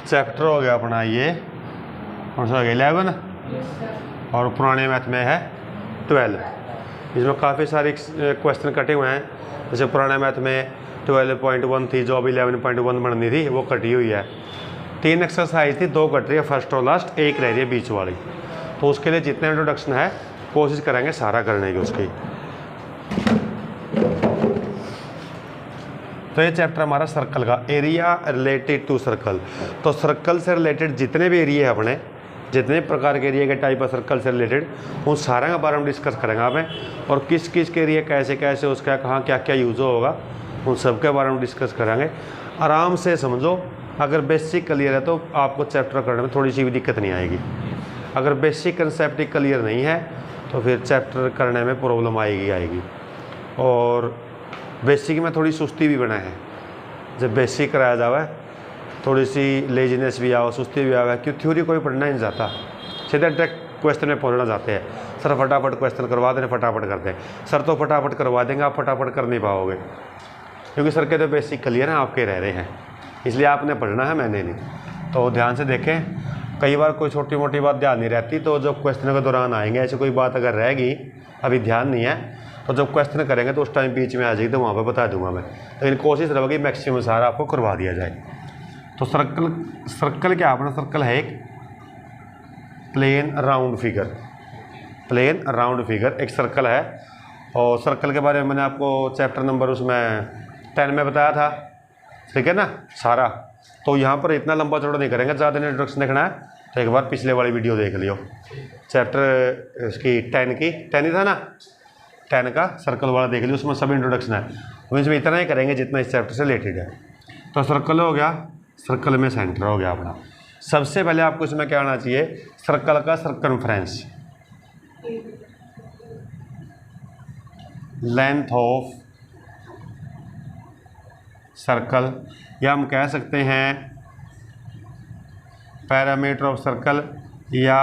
Chapter हो गया अपना ये कौन सा हो गया 11 और पुराने मैथ में है 12। इसमें काफ़ी सारे क्वेश्चन कटे हुए हैं। जैसे पुराने मैथ में 12.1 थी जो अब 11.1 बननी थी वो कटी हुई है। 3 एक्सरसाइज थी, 2 कट रही है फर्स्ट और लास्ट, 1 रह रही है बीच वाली। तो उसके लिए जितने इंट्रोडक्शन है कोशिश करेंगे सारा करने की उसकी। तो ये चैप्टर हमारा सर्कल का, एरिया रिलेटेड टू सर्कल। तो सर्कल से रिलेटेड जितने भी एरिया है अपने, जितने प्रकार के एरिया के टाइप ऑफ सर्कल से रिलेटेड, उन सारा के बारे में डिस्कस करेंगे आप में। और किस किस के एरिया कैसे कैसे उसका कहाँ क्या क्या यूज़ होगा उन सब के बारे में डिस्कस करेंगे। आराम से समझो, अगर बेसिक क्लियर है तो आपको चैप्टर करने में थोड़ी सी भी दिक्कत नहीं आएगी। अगर बेसिक कंसेप्ट क्लियर नहीं है तो फिर चैप्टर करने में प्रॉब्लम आएगी। और बेसिक में थोड़ी सुस्ती भी बना है, जब बेसिक कराया जावा थोड़ी सी लेजीनेस भी आओ, सुस्ती भी आवे, क्यों थ्योरी कोई पढ़ना ही नहीं जाता, सीधे डायरेक्ट क्वेश्चन में पहुंचना चाहते हैं। सर फटाफट क्वेश्चन करवा दें, फटाफट कर दें। सर तो फटाफट करवा देंगे, आप फटाफट कर नहीं पाओगे, क्योंकि सर के तो बेसिक क्लियर हैं, आपके रह रहे हैं, इसलिए आपने पढ़ना है, मैंने नहीं। तो ध्यान से देखें, कई बार कोई छोटी मोटी बात ध्यान नहीं रहती, तो जब क्वेश्चन के दौरान आएंगे ऐसी कोई बात अगर रहेगी अभी ध्यान नहीं है तो जब क्वेश्चन करेंगे तो उस टाइम बीच में आ जाएगी, तो वहाँ पर बता दूंगा मैं। लेकिन कोशिश रहेगी मैक्सिमम सारा आपको करवा दिया जाए। तो सर्कल क्या अपना सर्कल है एक प्लेन राउंड फिगर, एक सर्कल है। और सर्कल के बारे में मैंने आपको चैप्टर नंबर उसमें 10 में बताया था, ठीक है ना सारा। तो यहाँ पर इतना लंबा चौड़ा नहीं करेंगे, ज़्यादा इंट्रोडक्शन देखना है तो एक बार पिछले वाली वीडियो देख लियो, चैप्टर इसकी 10 ही था ना, 10 का सर्कल वाला देख लियो, उसमें सब इंट्रोडक्शन है। तो इसमें इतना ही करेंगे जितना इस चैप्टर से रिलेटेड है। तो सर्कल हो गया, सर्कल में सेंटर हो गया अपना। सबसे पहले आपको इसमें क्या आना चाहिए, सर्कल का सरकमफ्रेंस, लेंथ ऑफ सर्कल, या हम कह सकते हैं पैरामीटर ऑफ सर्कल या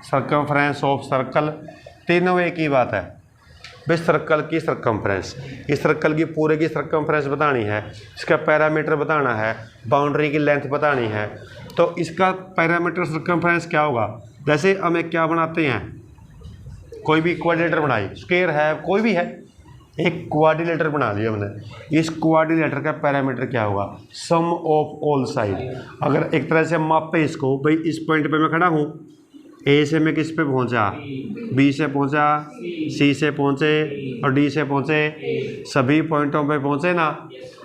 सरकमफ्रेंस ऑफ सर्कल, तीनों एक ही बात है भाई। सर्कल की सरकमफ्रेंस, इस सर्कल की पूरे की सरकमफ्रेंस बतानी है, इसका पैरामीटर बताना है, बाउंड्री की लेंथ बतानी है। तो इसका पैरामीटर सरकमफ्रेंस क्या होगा, जैसे हम एक क्या बनाते हैं, कोई भी क्वाड्रिलेटर बनाई, स्क्वायर है कोई भी है, एक क्वाड्रिलेटर बना लिया हमने, इस क्वाड्रिलेटर का पैरामीटर क्या होगा, सम ऑफ ऑल साइड। अगर एक तरह से मापे इसको, भाई इस पॉइंट पे मैं खड़ा हूँ, ए से मैं किस पे पहुंचा, बी से पहुंचा, सी से पहुंचे और डी से पहुंचे, सभी पॉइंटों पे पहुंचे ना,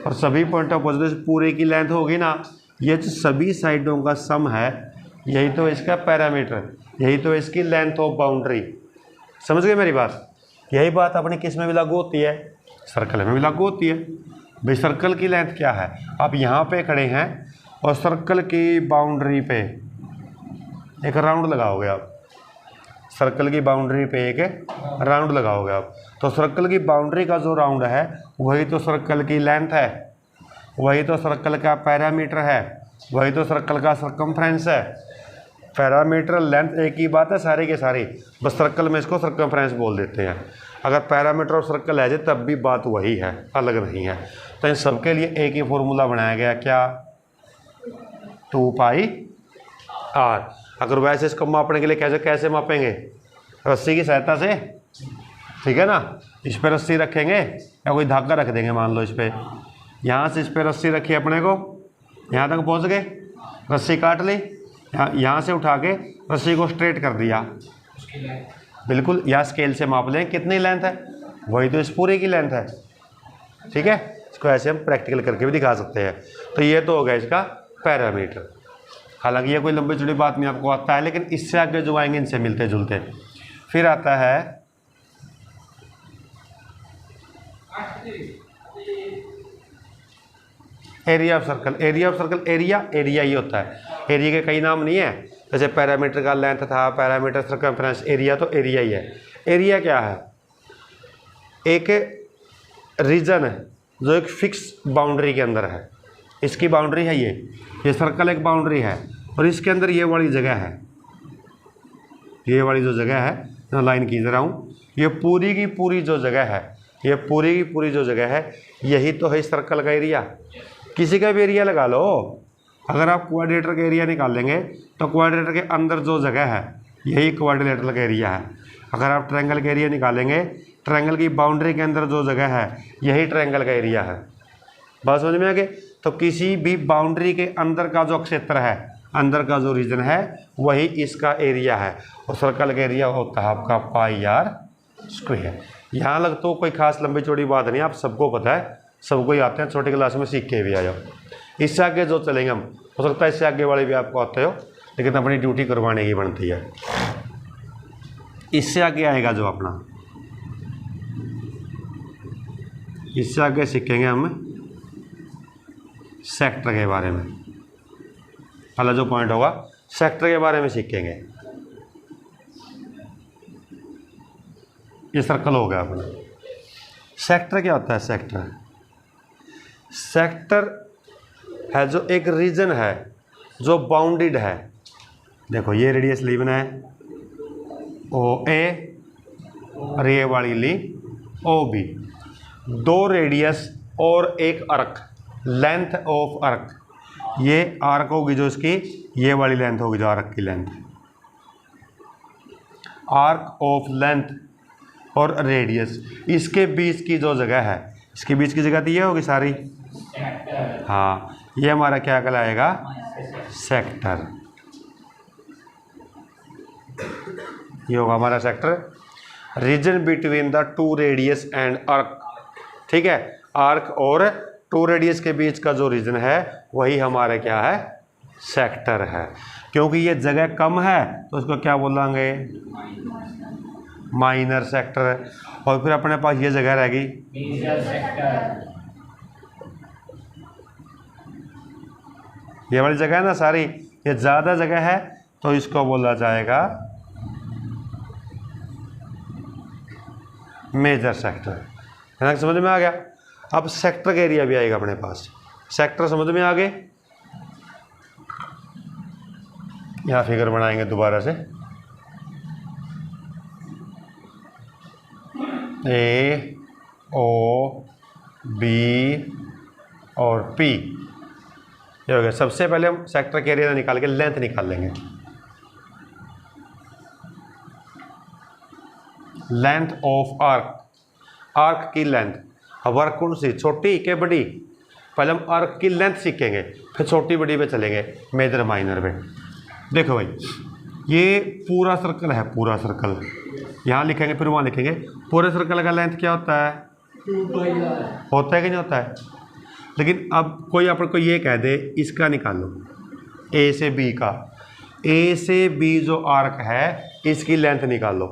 और सभी पॉइंटों पर पहुंचे तो पूरे की लेंथ होगी ना। ये जो सभी साइडों का सम है, यही तो इसका पैरामीटर, यही तो इसकी लेंथ ऑफ बाउंड्री। समझ गए मेरी बात? यही बात अपने किस में भी लागू होती है, सर्कल में भी लागू होती है। भाई सर्कल की लेंथ क्या है, आप यहाँ पे खड़े हैं और सर्कल की बाउंड्री पे एक राउंड लगाओगे आप, सर्कल की बाउंड्री पे एक राउंड लगाओगे आप, तो सर्कल की बाउंड्री का जो राउंड है वही तो सर्कल की लेंथ है, वही तो सर्कल का पैरामीटर है, वही तो सर्कल का सरकमफ्रेंस है। पैरामीटर लेंथ एक ही बात है सारी के सारी, बस सर्कल में इसको सरकमफ्रेंस बोल देते हैं। अगर पैरामीटर और सर्कल है तब भी बात वही है, अलग नहीं है। तो इन सबके लिए एक ही फॉर्मूला बनाया गया, क्या, 2πr। अगर वैसे इसको मापने के लिए कैसे मापेंगे, रस्सी की सहायता से, ठीक है ना। इस पर रस्सी रखेंगे या कोई धागा रख देंगे, मान लो इस पर, यहाँ से इस पर रस्सी रखी अपने को, यहाँ तक पहुँच गए, रस्सी काट ली, यहाँ से उठा के रस्सी को स्ट्रेट कर दिया, बिल्कुल, या स्केल से माप लें कितनी लेंथ है, वही तो इस पूरे की लेंथ है, ठीक है। इसको ऐसे हम प्रैक्टिकल करके भी दिखा सकते हैं। तो ये तो हो गया इसका पैरामीटर। हालांकि ये कोई लंबी चौड़ी बात नहीं आपको आता है, लेकिन इससे आगे जो आएंगे इनसे मिलते जुलते। फिर आता है area of circle. Area of circle, area ही होता है, एरिया के कई नाम नहीं है। जैसे पैरामीटर का लेंथ था, पैरामीटर सरकमफ्रेंस, एरिया तो एरिया ही है। एरिया क्या है, एक रीजन है जो एक फिक्स बाउंड्री के अंदर है, इसकी बाउंड्री है ये सर्कल एक बाउंड्री है, और इसके अंदर ये वाली जगह है, ये वाली जो जगह है, मैं लाइन खींच रहा हूँ, ये पूरी की पूरी जो जगह है, ये पूरी की पूरी जो जगह है, यही तो है सर्कल का एरिया। किसी का भी एरिया लगा लो, अगर आप क्वाड्रिलेटरल का एरिया निकालेंगे तो क्वाड्रिलेटर के अंदर जो जगह है यही क्वाड्रिलेटरल का एरिया है। अगर आप ट्रायंगल का एरिया निकालेंगे, ट्रायंगल की बाउंड्री के अंदर जो जगह है यही ट्रायंगल का एरिया है। बात समझ में आ गई? तो किसी भी बाउंड्री के अंदर का जो क्षेत्र है, अंदर का जो रीजन है वही इसका एरिया है। और सर्कल का एरिया होता है आपका पाई आर स्क्वायर। यहाँ लग तो कोई खास लंबी चौड़ी बात नहीं, आप सबको पता है, सबको ही आते हैं, छोटी क्लास में सीख के भी आ जाओ। इससे आगे जो चलेंगे हम, हो सकता है इससे आगे वाले भी आपको आते हो, लेकिन अपनी ड्यूटी करवाने की बनती है। इससे आगे आएगा जो अपना, इससे आगे सीखेंगे हम सेक्टर के बारे में। पहला जो पॉइंट होगा सेक्टर के बारे में सीखेंगे। ये सर्कल हो गया अपना। सेक्टर क्या होता है? सेक्टर है जो एक रीजन है जो बाउंडेड है। देखो ये रेडियस ली बना है ओ ए और ये वाली ली ओ बी, दो रेडियस और एक अर्क, लेंथ ऑफ अर्क। ये आर्क होगी जो इसकी, ये वाली लेंथ होगी जो आर्क की लेंथ, आर्क ऑफ लेंथ और रेडियस। इसके बीच की जो जगह है, इसके बीच की जगह तो ये होगी सारी, हाँ, ये हमारा क्या कहलाएगा? सेक्टर। ये होगा हमारा sector. Region between the two radius and arc, ठीक है, आर्क और टू रेडियस के बीच का जो रीजन है वही हमारा क्या है? सेक्टर है। क्योंकि ये जगह कम है तो उसको क्या बोलेंगे? Minor sector. और फिर अपने पास ये जगह रहेगी मेजर सेक्टर। ये वाली जगह है ना सारी, ये ज़्यादा जगह है तो इसको बोला जाएगा मेजर सेक्टर। है ना, समझ में आ गया? अब सेक्टर का एरिया भी आएगा अपने पास। सेक्टर समझ में आ गए? यहाँ फिगर बनाएंगे दोबारा से। ए ओ बी और पी, ये हो गया। सबसे पहले हम सेक्टर के एरिया निकाल के लेंथ निकाल लेंगे। लेंथ ऑफ आर्क, आर्क की लेंथ। अब आर्क कौन सी, छोटी के बड़ी? पहले हम आर्क की लेंथ सीखेंगे, फिर छोटी बड़ी पे चलेंगे, मेजर माइनर पे। देखो भाई, ये पूरा सर्कल है, पूरा सर्कल यहाँ लिखेंगे फिर वहाँ लिखेंगे। पूरे सर्कल का लेंथ क्या होता है? होता है कि नहीं होता है? लेकिन अब कोई आपको ये कह दे इसका निकालो, ए से बी का, ए से बी जो आर्क है इसकी लेंथ निकालो,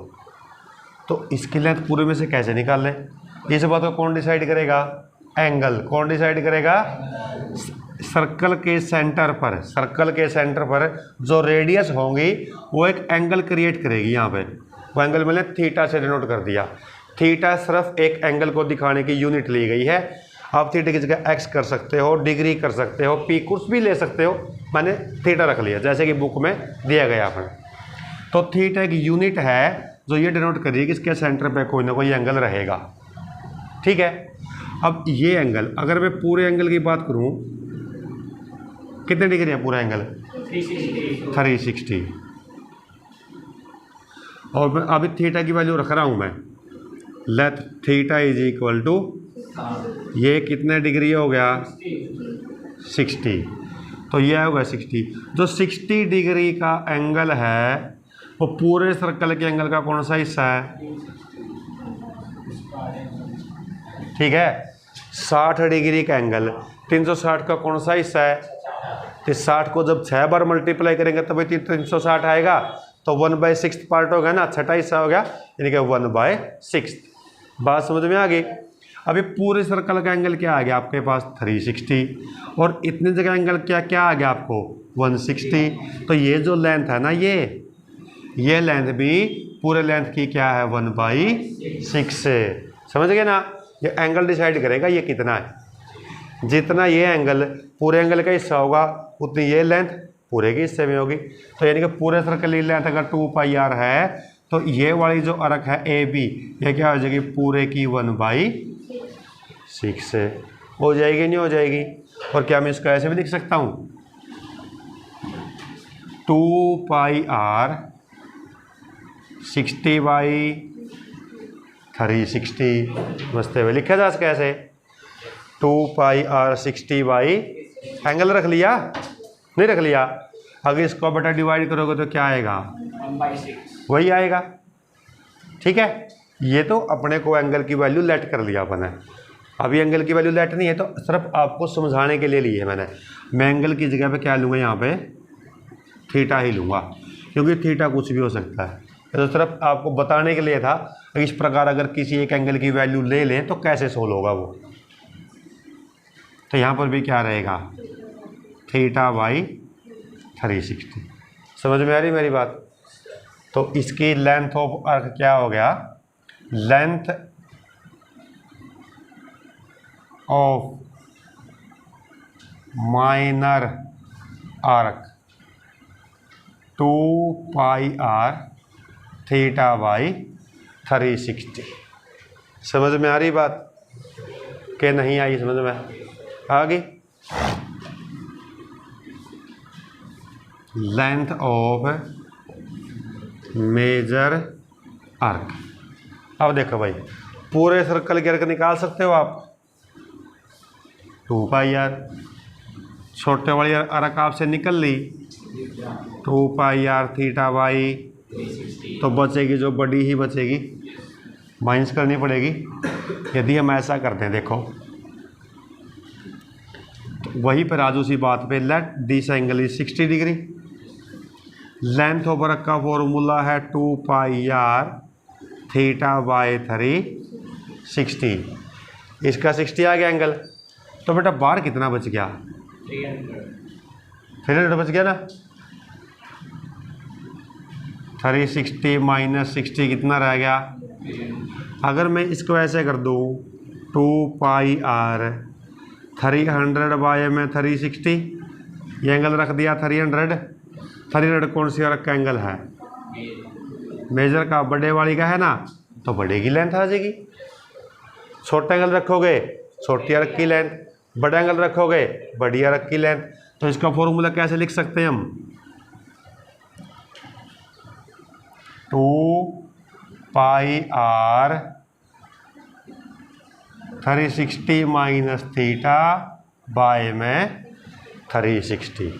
तो इसकी लेंथ पूरे में से कैसे निकाल लें? इस बात को कौन डिसाइड करेगा? एंगल। कौन डिसाइड करेगा? सर्कल के सेंटर पर, सर्कल के सेंटर पर जो रेडियस होंगी वो एक एंगल क्रिएट करेगी। यहाँ पे वो एंगल मैंने थीटा से डिनोट कर दिया। थीटा सिर्फ एक एंगल को दिखाने की यूनिट ली गई है। आप थीटा की जगह एक्स कर सकते हो, डिग्री कर सकते हो, पी कुछ भी ले सकते हो, मैंने थीटा रख लिया जैसे कि बुक में दिया गया अपने। तो थीटा एक यूनिट है जो ये डिनोट करिए कि इसके सेंटर पे कोई ना कोई एंगल रहेगा, ठीक है। अब ये एंगल, अगर मैं पूरे एंगल की बात करूं, कितने डिग्री है पूरा एंगल? 360। और मैं अभी थीटा की वैल्यू रख रहा हूं मैं, let theta is equal to, ये कितने डिग्री हो गया? 60। तो ये होगा 60। जो 60 डिग्री का एंगल है वो पूरे सर्कल के एंगल का कौन सा हिस्सा है? ठीक है, 60 डिग्री का एंगल 360 का कौन सा हिस्सा है? तो 60 को जब 6 बार मल्टीप्लाई करेंगे तभी 360 आएगा, तो 1/6 पार्ट होगा ना, छठा हिस्सा हो गया, यानी कि 1/6। बात समझ में आ गई? अभी पूरे सर्कल का एंगल क्या आ गया आपके पास? 360। और इतनी जगह एंगल क्या क्या आ गया आपको? 160। तो ये जो लेंथ है ना, ये लेंथ भी पूरे लेंथ की क्या है? 1/6 से। समझ गए ना? ये एंगल डिसाइड करेगा ये कितना है। जितना ये एंगल पूरे एंगल का हिस्सा होगा उतनी ये लेंथ पूरे के हिस्से में होगी। तो यानी कि पूरे सर्कल की लेंथ अगर 2πr है तो ये वाली जो अर्क है ए बी, ये क्या हो जाएगी? पूरे की 1/6 से हो जाएगी, नहीं हो जाएगी? और क्या मैं इसको ऐसे भी लिख सकता हूँ? 2 पाई आर 60/360 बसते हुए लिखा था कैसे 2 पाई आर 60 एंगल रख लिया नहीं रख लिया। अगर इसको बटा डिवाइड करोगे तो क्या आएगा 1/6 वही आएगा। ठीक है, ये तो अपने को एंगल की वैल्यू लेट कर लिया अपन ने। अभी एंगल की वैल्यू लेट नहीं है तो सिर्फ आपको समझाने के लिए लिए मैंने। मैं एंगल की जगह पे क्या लूँगा यहाँ पे थीटा ही लूँगा क्योंकि थीटा कुछ भी हो सकता है। तो सिर्फ आपको बताने के लिए था इस प्रकार अगर किसी एक एंगल की वैल्यू ले लें तो कैसे सोल्व होगा वो। तो यहाँ पर भी क्या रहेगा θ/360। समझ में आ रही मेरी बात। तो इसकी लेंथ ऑफ आर्क क्या हो गया length of minor arc 2 pi r θ/360। समझ में आ रही बात कि नहीं आई? समझ में आ गई। Length of major arc. अब देखो भाई पूरे सर्कल के आर्क निकाल सकते हो आप 2 पाई आर। छोटे वाली आर्क आपसे निकल ली 2 पाई आर θ/360 तो बचेगी जो बड़ी ही बचेगी माइनस करनी पड़ेगी। यदि हम ऐसा करते हैं देखो तो वहीं पर आज उसी बात पे let this angle is 60 degree. Length of arc का फॉर्मूला है 2 पाई आर θ/360। इसका 60 आ गया एंगल। तो बेटा बाहर कितना बच गया 300 बच गया ना। 360 माइनस 60 कितना रह गया। अगर मैं इसको ऐसे कर दूँ 2 पाई आर 300/360 ये एंगल रख दिया 300 कौन सी आर्क का एंगल है मेजर का बड़े वाली का है ना तो बड़े की लेंथ आ जाएगी। छोटा एंगल रखोगे छोटी आर्क की लेंथ, बड़ा एंगल रखोगे बड़ी आर्क की लेंथ। तो इसका फॉर्मूला कैसे लिख सकते हैं हम 2 पाई आर 360 माइनस θ/360।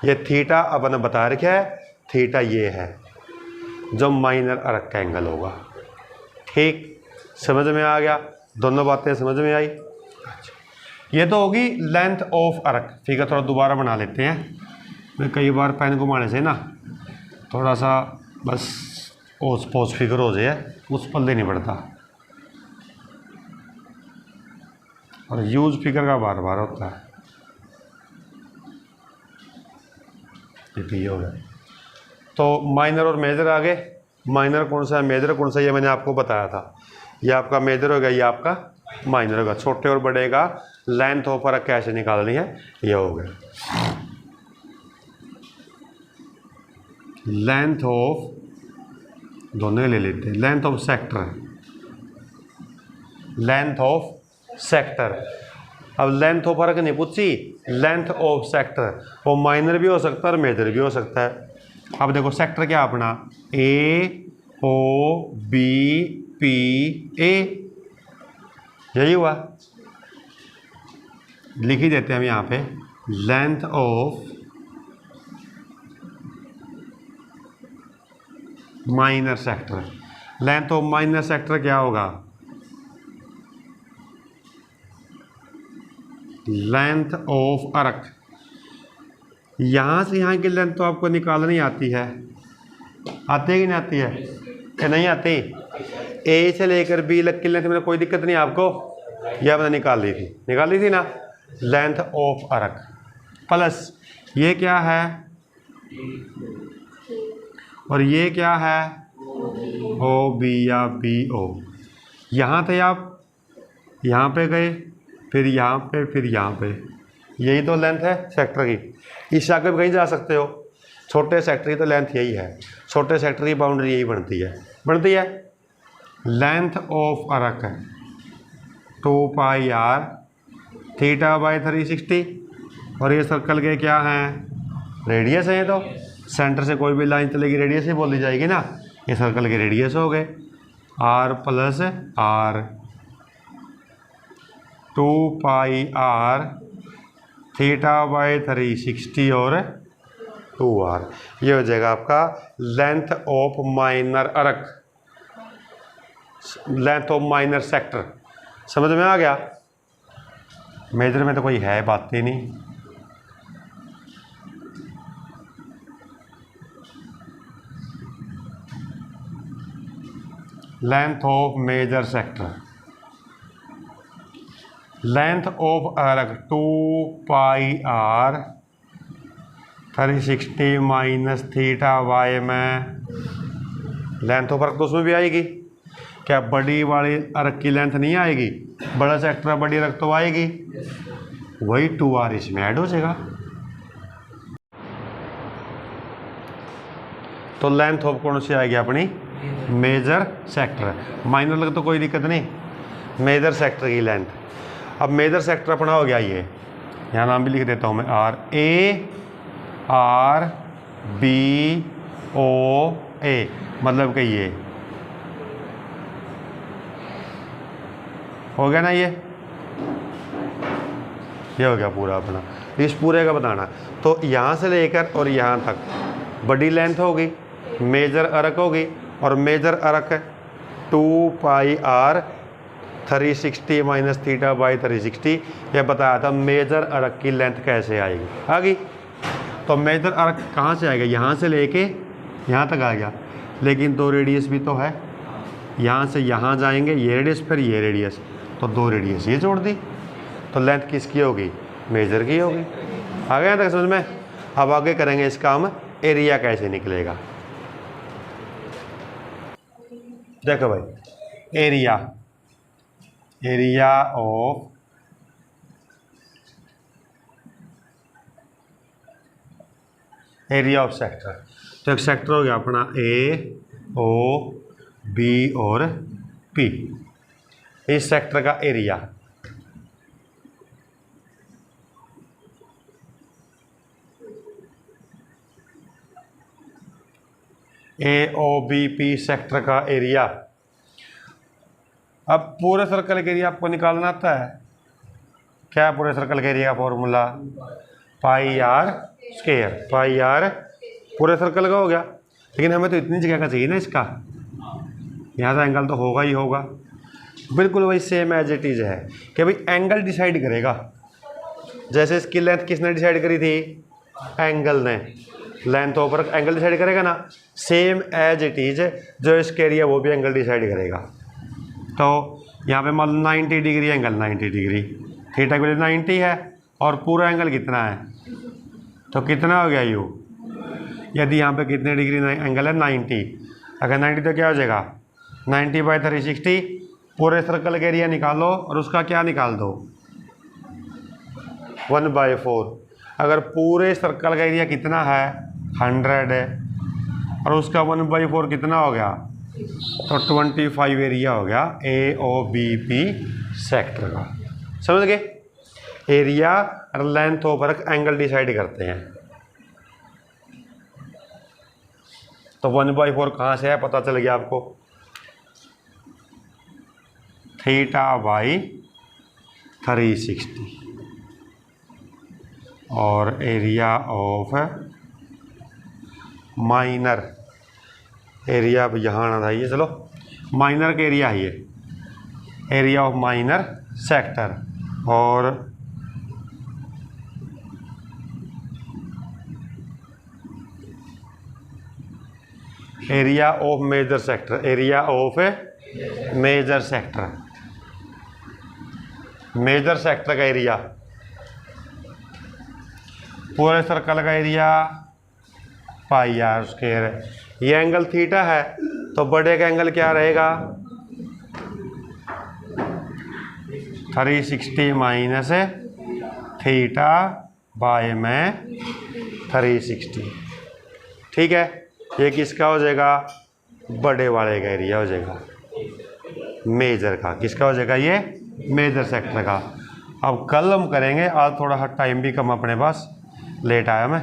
ये थीटा अपन बता रखा है। थीटा ये है जो माइनर आर्क का एंगल होगा। ठीक, समझ में आ गया। दोनों बातें समझ में आई। ये तो होगी लेंथ ऑफ आर्क। फिगर थोड़ा दोबारा बना लेते हैं। मैं कई बार पेन घुमाने से ना थोड़ा सा बस ओस पोस फिगर हो जाए उस पल्ले नहीं पड़ता और यूज फिगर का बार बार होता है। ये हो गया। तो माइनर और मेजर आ गए। माइनर कौन सा है मेजर कौन सा ये मैंने आपको बताया था। ये आपका मेजर होगा ये आपका माइनर होगा। छोटे और बड़े का लेंथ ऑफ आर्क कैसे निकालनी है ये हो गया। लेंथ ऑफ दोनों ले लेते हैं। Length of sector, length of sector. अब लेंथ ऑफ आर्क नहीं पूछी, लेंथ ऑफ सेक्टर। वो माइनर भी हो सकता है और मेजर भी हो सकता है। अब देखो सेक्टर क्या अपना AOBPA यही हुआ। लिख ही देते हैं हम यहाँ पे length of minor sector. Length of minor sector क्या होगा लेंथ ऑफ आर्क। यहाँ से यहाँ की लेंथ तो आपको निकालनी आती है। आती है कि नहीं आती है कि नहीं आती। ए से लेकर बी तक की लेंथ में कोई दिक्कत नहीं आपको। यह मैंने निकाल ली थी ना लेंथ ऑफ आर्क प्लस ये क्या है और ये क्या है OB या BO। यहाँ थे आप, यहाँ पे गए फिर यहाँ पे फिर यहाँ पे। यही तो लेंथ है सेक्टर की। इस आगे भी कहीं जा सकते हो। छोटे सेक्टर की तो लेंथ यही है। छोटे सेक्टर की बाउंड्री यही बनती है। लेंथ ऑफ आर्क है 2 पाई आर θ/360 और ये सर्कल के क्या हैं रेडियस है। तो सेंटर से कोई भी लाइन चलेगी रेडियस ही बोली जाएगी ना। ये सर्कल के रेडियस हो गए r plus r, 2 pi r theta by 360 और 2r। ये हो जाएगा आपका लेंथ ऑफ माइनर अर्क, लेंथ ऑफ माइनर सेक्टर। समझ में आ गया? मेजर में तो कोई है बात ही नहीं। Length of major sector, length of arc 2 pi r 360 minus theta वाई में लेंथ ऑफ अर्क तो उसमें भी आएगी। क्या बड़ी वाली अर्क की लेंथ नहीं आएगी? बड़ा सेक्टर बड़ी अर्क तो आएगी, वही 2r इसमें ऐड हो जाएगा। तो लेंथ ऑफ कौन सी आएगी अपनी? Major sector. माइनर लग तो कोई दिक्कत नहीं, मेजर सेक्टर की लेंथ। अब मेजर सेक्टर अपना हो गया ये, यहाँ नाम भी लिख देता हूँ मैं, R A R B O A, मतलब कि ये हो गया ना। ये हो गया पूरा अपना। इस पूरे का बताना। तो यहाँ से लेकर और यहाँ तक बड़ी लेंथ होगी, मेजर अर्क होगी, और मेजर अर्क 2 pi r 360 minus theta by 360। यह बताया था मेजर अर्क की लेंथ कैसे आएगी। आ गई? तो मेजर अर्क कहाँ से आएगा? यहाँ से लेके यहाँ तक आ गया, लेकिन 2 रेडियस भी तो है। यहाँ से यहाँ जाएंगे, ये रेडियस फिर ये रेडियस, तो 2 रेडियस ये जोड़ दी, तो लेंथ किसकी होगी? मेजर की होगी। आ गया तक समझ में? अब आगे करेंगे इसका हम एरिया कैसे निकलेगा। देखो भाई, एरिया, एरिया ऑफ सेक्टर। तो एक सेक्टर हो गया अपना ए ओ बी और पी। इस सेक्टर का area A O B P sector का एरिया। अब पूरे सर्कल के एरिया आपको निकालना आता है। क्या है पूरे सर्कल के एरिया का formula? Pi r square. Pi r पूरे सर्कल का हो गया, लेकिन हमें तो इतनी जगह का चाहिए ना इसका। यहाँ से एंगल तो होगा ही होगा। बिल्कुल वही सेम एज इट इज़ है कि भाई एंगल डिसाइड करेगा। जैसे इसकी लेंथ किसने डिसाइड करी थी? एंगल ने। लेंथ ऊपर एंगल डिसाइड करेगा ना, सेम एज इट इज जो इसके एरिया वो भी एंगल डिसाइड करेगा। तो यहाँ पे मान लो 90 डिग्री एंगल, 90 डिग्री, थीटा की वैल्यू 90 है और पूरा एंगल कितना है? तो कितना हो गया यू? यदि यहाँ पे कितने डिग्री एंगल है? 90। अगर 90 तो क्या हो जाएगा? 90 बाई 360। पूरे सर्कल का एरिया निकालो और उसका क्या निकाल दो? 1/4। अगर पूरे सर्कल का एरिया कितना है? 100 है, और उसका 1/4 कितना हो गया? तो 25 एरिया हो गया ए ओ बी पी सेक्टर का। समझ गए? एरिया और लेंथ ऑफ अर्क एंगल डिसाइड करते हैं। तो 1/4 कहाँ से है पता चल गया आपको? Theta by 360। और एरिया ऑफ माइनर, एरिया अब यहाँ आना था ये, चलो माइनर का एरिया है ये, एरिया ऑफ माइनर सेक्टर। और area of major sector, area of major sector, major sector का एरिया, पूरे सर्कल का एरिया पाई आर स्क्वायर है। ये एंगल थीटा है तो बड़े का एंगल क्या रहेगा? 360 माइनस थीटा बाय में 360। ठीक है, ये किसका हो जाएगा? बड़े वाले का एरिया हो जाएगा, मेजर का। किसका हो जाएगा? ये मेजर सेक्टर का। अब कल हम करेंगे, आज थोड़ा सा टाइम भी कम अपने पास, लेट आया मैं,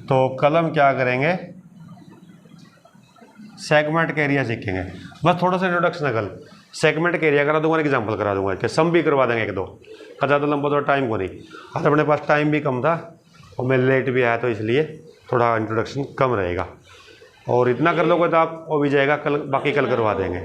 तो कल हम क्या करेंगे, सेगमेंट का एरिया सीखेंगे। बस थोड़ा सा इंट्रोडक्शन है, कल सेगमेंट का एरिया करा दूंगा, एग्जाम्पल करा दूंगा, कि सम भी करवा देंगे एक दो, ज़्यादा लंबा तो टाइम को नहीं। आज अपने पास टाइम भी कम था और मैं लेट भी आया, तो इसलिए थोड़ा इंट्रोडक्शन कम रहेगा। और इतना कर लोगे तो आप हो भी जाएगा, कल बाकी कल करवा देंगे।